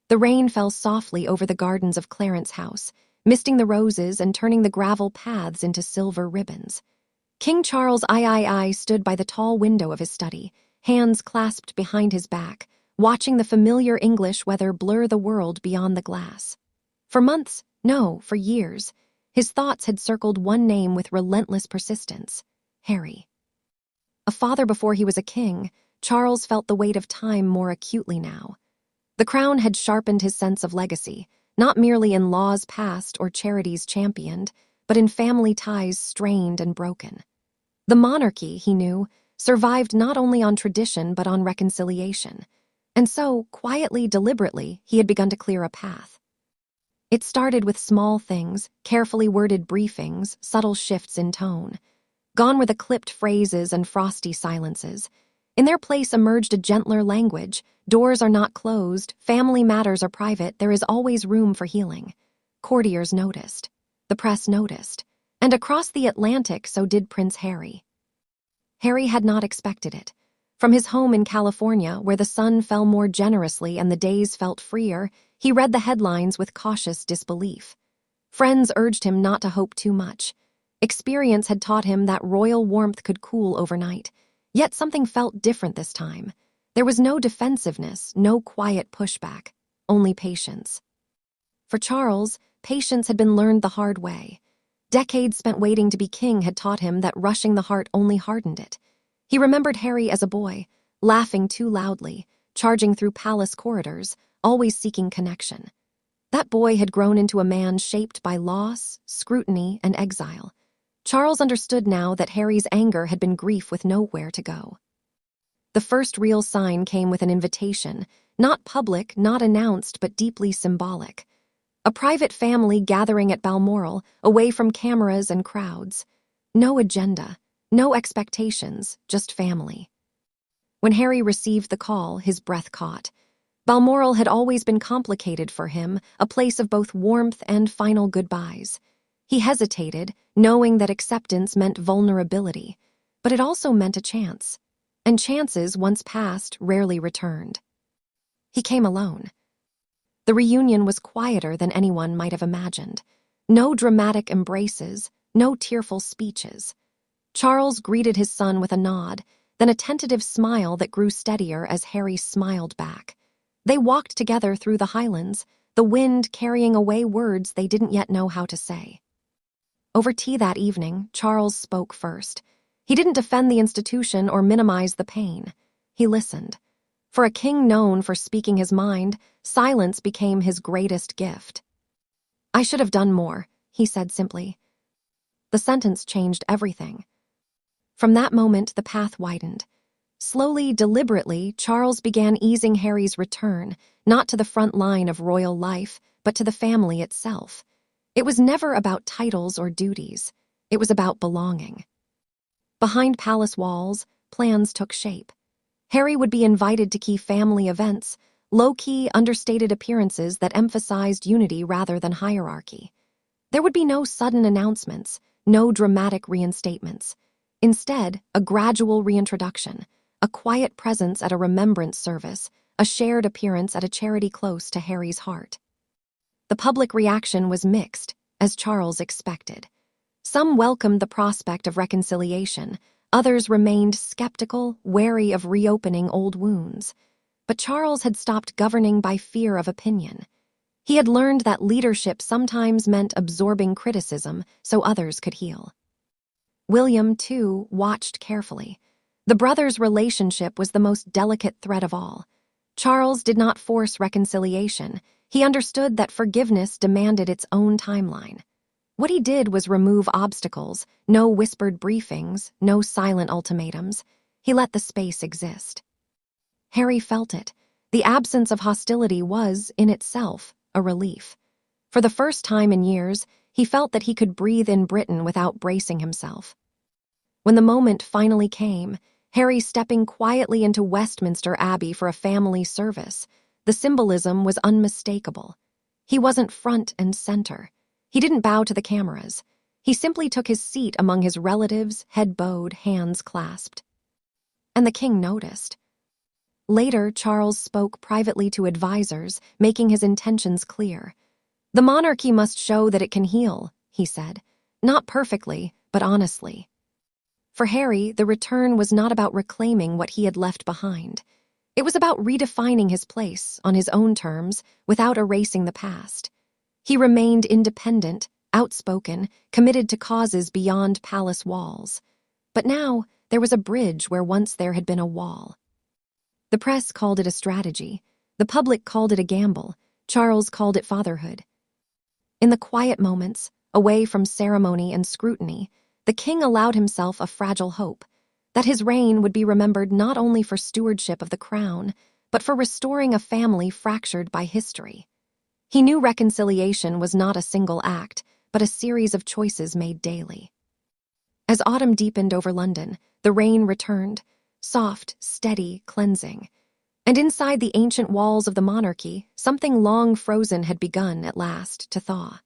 The rain fell softly over the gardens of Clarence House, misting the roses and turning the gravel paths into silver ribbons. King Charles III stood by the tall window of his study, hands clasped behind his back, watching the familiar English weather blur the world beyond the glass. For months, no, for years, his thoughts had circled one name with relentless persistence: Harry. A father before he was a king, Charles felt the weight of time more acutely now. The crown had sharpened his sense of legacy, not merely in laws passed or charities championed, but in family ties strained and broken. The monarchy, he knew, survived not only on tradition but on reconciliation. And so, quietly, deliberately, he had begun to clear a path. It started with small things, carefully worded briefings, subtle shifts in tone. Gone were the clipped phrases and frosty silences. In their place emerged a gentler language. Doors are not closed, family matters are private, there is always room for healing. Courtiers noticed. The press noticed. And across the Atlantic, so did Prince Harry. Harry had not expected it. From his home in California, where the sun fell more generously and the days felt freer, he read the headlines with cautious disbelief. Friends urged him not to hope too much. Experience had taught him that royal warmth could cool overnight. Yet something felt different this time. There was no defensiveness, no quiet pushback, only patience. For Charles, patience had been learned the hard way. Decades spent waiting to be king had taught him that rushing the heart only hardened it. He remembered Harry as a boy, laughing too loudly, charging through palace corridors, always seeking connection. That boy had grown into a man shaped by loss, scrutiny, and exile. Charles understood now that Harry's anger had been grief with nowhere to go. The first real sign came with an invitation, not public, not announced, but deeply symbolic. A private family gathering at Balmoral, away from cameras and crowds. No agenda, no expectations, just family. When Harry received the call, his breath caught. Balmoral had always been complicated for him, a place of both warmth and final goodbyes. He hesitated, knowing that acceptance meant vulnerability, but it also meant a chance. And chances, once passed, rarely returned. He came alone. The reunion was quieter than anyone might have imagined. No dramatic embraces, no tearful speeches. Charles greeted his son with a nod, then a tentative smile that grew steadier as Harry smiled back. They walked together through the Highlands, the wind carrying away words they didn't yet know how to say. Over tea that evening, Charles spoke first. He didn't defend the institution or minimize the pain. He listened. For a king known for speaking his mind, silence became his greatest gift. "I should have done more," he said simply. The sentence changed everything. From that moment, the path widened. Slowly, deliberately, Charles began easing Harry's return, not to the front line of royal life, but to the family itself. It was never about titles or duties. It was about belonging. Behind palace walls, plans took shape. Harry would be invited to key family events, low-key, understated appearances that emphasized unity rather than hierarchy. There would be no sudden announcements, no dramatic reinstatements. Instead, a gradual reintroduction, a quiet presence at a remembrance service, a shared appearance at a charity close to Harry's heart. The public reaction was mixed, as Charles expected. Some welcomed the prospect of reconciliation, others remained skeptical, wary of reopening old wounds. But Charles had stopped governing by fear of opinion. He had learned that leadership sometimes meant absorbing criticism so others could heal. William, too, watched carefully. The brothers' relationship was the most delicate thread of all. Charles did not force reconciliation. He understood that forgiveness demanded its own timeline. What he did was remove obstacles, no whispered briefings, no silent ultimatums. He let the space exist. Harry felt it. The absence of hostility was, in itself, a relief. For the first time in years, he felt that he could breathe in Britain without bracing himself. When the moment finally came, Harry stepping quietly into Westminster Abbey for a family service, the symbolism was unmistakable. He wasn't front and center. He didn't bow to the cameras. He simply took his seat among his relatives, head bowed, hands clasped. And the king noticed. Later, Charles spoke privately to advisors, making his intentions clear. "The monarchy must show that it can heal," he said. "Not perfectly, but honestly." For Harry, the return was not about reclaiming what he had left behind. It was about redefining his place on his own terms without erasing the past. He remained independent, outspoken, committed to causes beyond palace walls. But now, there was a bridge where once there had been a wall. The press called it a strategy. The public called it a gamble. Charles called it fatherhood. In the quiet moments, away from ceremony and scrutiny, the king allowed himself a fragile hope that his reign would be remembered not only for stewardship of the crown, but for restoring a family fractured by history. He knew reconciliation was not a single act, but a series of choices made daily. As autumn deepened over London, the rain returned, soft, steady, cleansing. And inside the ancient walls of the monarchy, something long frozen had begun at last to thaw.